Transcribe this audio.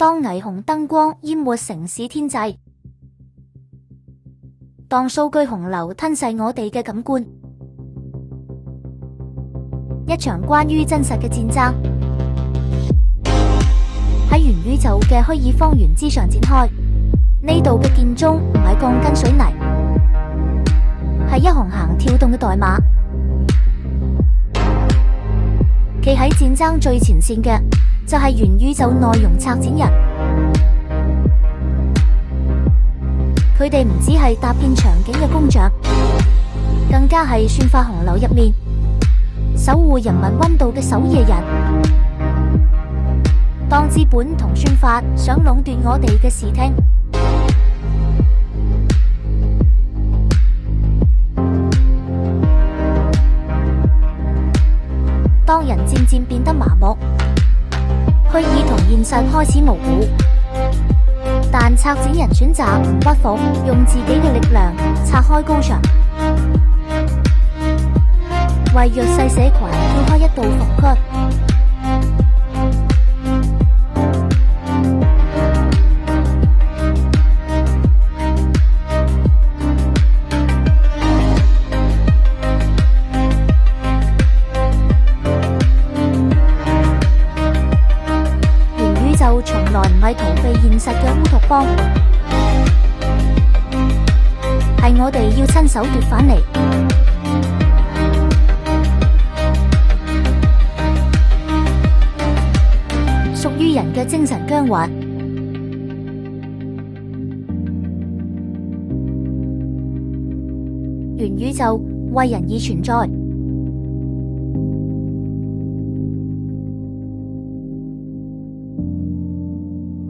當霓虹燈光淹沒城市天際，當數據洪流吞噬我哋嘅感官，一場關於真實嘅戰爭喺元宇宙嘅虛擬方圓之上展開。呢度嘅建築唔係鋼筋水泥，係一行行跳動嘅代碼。企喺戰爭最前線嘅就係元宇宙內容策展人，佢哋唔止係搭建場景嘅工匠，更加係算法洪流入面守護人民溫度嘅守夜人。當資本同算法想壟斷我哋嘅視聽，當人漸漸變得麻木，虛擬同現實開始模糊，但策展人選擇唔屈服，用自己嘅力量拆開高牆，為弱勢社群揭開一道縫隙。就從來唔係逃避現實嘅烏托邦，係我哋要親手奪返嚟。屬於人嘅精神疆環，元宇宙為人而存在。